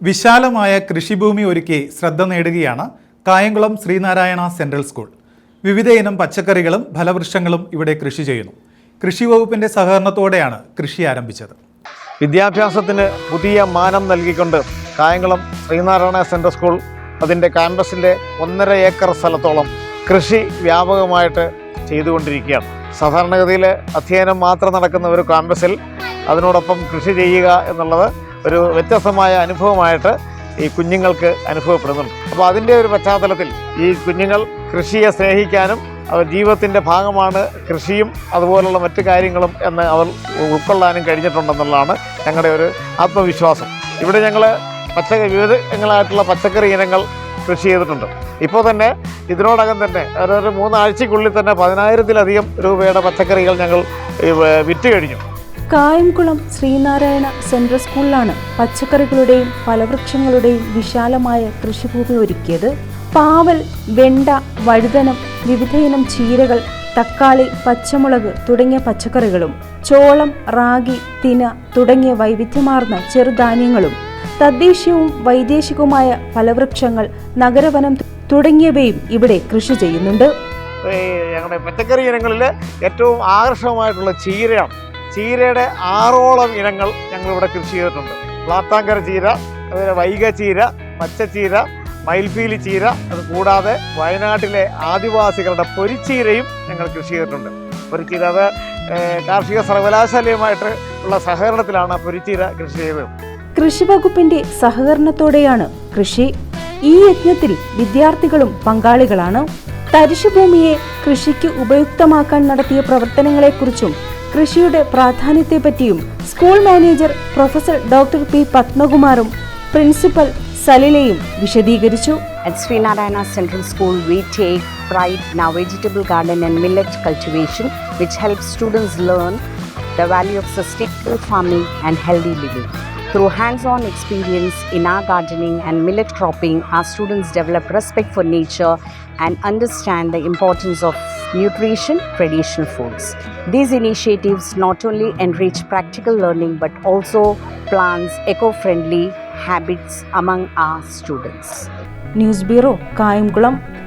വിശാലമായ കൃഷിഭൂമി ഒരുക്കി ശ്രദ്ധ നേടുകയാണ് കായംകുളം ശ്രീനാരായണ സെൻട്രൽ സ്കൂൾ. വിവിധ ഇനം പച്ചക്കറികളും ഫലവൃക്ഷങ്ങളും ഇവിടെ കൃഷി ചെയ്യുന്നു. കൃഷി വകുപ്പിന്റെ സഹകരണത്തോടെയാണ് കൃഷി ആരംഭിച്ചത്. വിദ്യാഭ്യാസത്തിന് പുതിയ മാനം നൽകിക്കൊണ്ട് കായംകുളം ശ്രീനാരായണ സെൻട്രൽ സ്കൂൾ അതിൻ്റെ ക്യാമ്പസിൻ്റെ 1.5 ഏക്കർ സ്ഥലത്തോളം കൃഷി വ്യാപകമായിട്ട് ചെയ്തുകൊണ്ടിരിക്കുകയാണ്. സാധാരണഗതിയിൽ അധ്യയനം മാത്രം നടക്കുന്ന ഒരു ക്യാമ്പസിൽ അതിനോടൊപ്പം കൃഷി ചെയ്യുക എന്നുള്ളത് ഒരു വ്യത്യസ്തമായ അനുഭവമായിട്ട് ഈ കുഞ്ഞുങ്ങൾക്ക് അനുഭവപ്പെടുന്നുണ്ട്. അപ്പോൾ അതിൻ്റെ ഒരു പശ്ചാത്തലത്തിൽ ഈ കുഞ്ഞുങ്ങൾ കൃഷിയെ സ്നേഹിക്കാനും അവർ ജീവിതത്തിൻ്റെ ഭാഗമാണ് കൃഷിയും അതുപോലുള്ള മറ്റു കാര്യങ്ങളും എന്ന് അവർ ഉൾക്കൊള്ളാനും കഴിഞ്ഞിട്ടുണ്ടെന്നുള്ളതാണ് ഞങ്ങളുടെ ഒരു ആത്മവിശ്വാസം. ഇവിടെ ഞങ്ങൾ വിവിധങ്ങളായിട്ടുള്ള പച്ചക്കറി ഇനങ്ങൾ കൃഷി ചെയ്തിട്ടുണ്ട്. ഇപ്പോൾ തന്നെ ഇതിനോടകം തന്നെ അതൊരു 3 ആഴ്ചയ്ക്കുള്ളിൽ തന്നെ 10,000-ലധികം രൂപയുടെ പച്ചക്കറികൾ ഞങ്ങൾ വിറ്റ് കഴിഞ്ഞു. കായംകുളം ശ്രീനാരായണ സെൻട്രൽ സ്കൂളിലാണ് പച്ചക്കറികളുടെയും ഫലവൃക്ഷങ്ങളുടെയും വിശാലമായ കൃഷിഭൂമി ഒരുക്കിയത്. പാവൽ, വെണ്ട, വഴുതനം, വിവിധയിനം ചീരകൾ, തക്കാളി, പച്ചമുളക് തുടങ്ങിയ പച്ചക്കറികളും ചോളം, റാഗി, തിന തുടങ്ങിയ വൈവിധ്യമാർന്ന ചെറുധാന്യങ്ങളും തദ്ദേശീയവും വൈദേശികവുമായ ഫലവൃക്ഷങ്ങൾ, നഗരവനം തുടങ്ങിയവയും ഇവിടെ കൃഷി ചെയ്യുന്നുണ്ട്. ഞങ്ങളുടെ പച്ചക്കറി ഇനങ്ങളിൽ ഏറ്റവും ആകർഷകമായിട്ടുള്ള ചീരയാണ്. ചീരയുടെ 6ഓളം ഇനങ്ങൾ ഞങ്ങളിവിടെ കൃഷി ചെയ്തിട്ടുണ്ട്. പ്ലാത്താങ്കര ചീര, അതുപോലെ വൈഗ ചീര, പച്ചച്ചീര, മയിൽപീലി ചീര, അത് കൂടാതെ വയനാട്ടിലെ ആദിവാസികളുടെ പൊരിച്ചീരയും ഞങ്ങൾ കൃഷി ചെയ്തിട്ടുണ്ട്. പൊരിച്ചീര അത് കാർഷിക സർവകലാശാലയുമായിട്ട് ഉള്ള സഹകരണത്തിലാണ് പൊരിച്ചീര കൃഷി ചെയ്തത്. കൃഷി വകുപ്പിന്റെ സഹകരണത്തോടെയാണ് കൃഷി. ഈ യജ്ഞത്തിൽ വിദ്യാർത്ഥികളും പങ്കാളികളാണ്. തരിശുഭൂമിയെ കൃഷിക്ക് ഉപയുക്തമാക്കാൻ നടത്തിയ പ്രവർത്തനങ്ങളെക്കുറിച്ചും കൃഷിയുടെ പ്രാധാന്യത്തെപ്പറ്റിയും school manager professor doctor P പത്മകുമാറും പ്രിൻസിപ്പൽ സലിലയും വിശദീകരിച്ചു. At Srinarayana Central School, we take pride in our vegetable garden and millet cultivation, which helps students learn the value of sustainable farming and healthy living. Through hands-on experience in our gardening and millet cropping, our students develop respect for nature and understand the importance of nutrition, traditional foods. These initiatives not only enrich practical learning but also plants eco-friendly habits among our students. News bureau, Kayamkulam.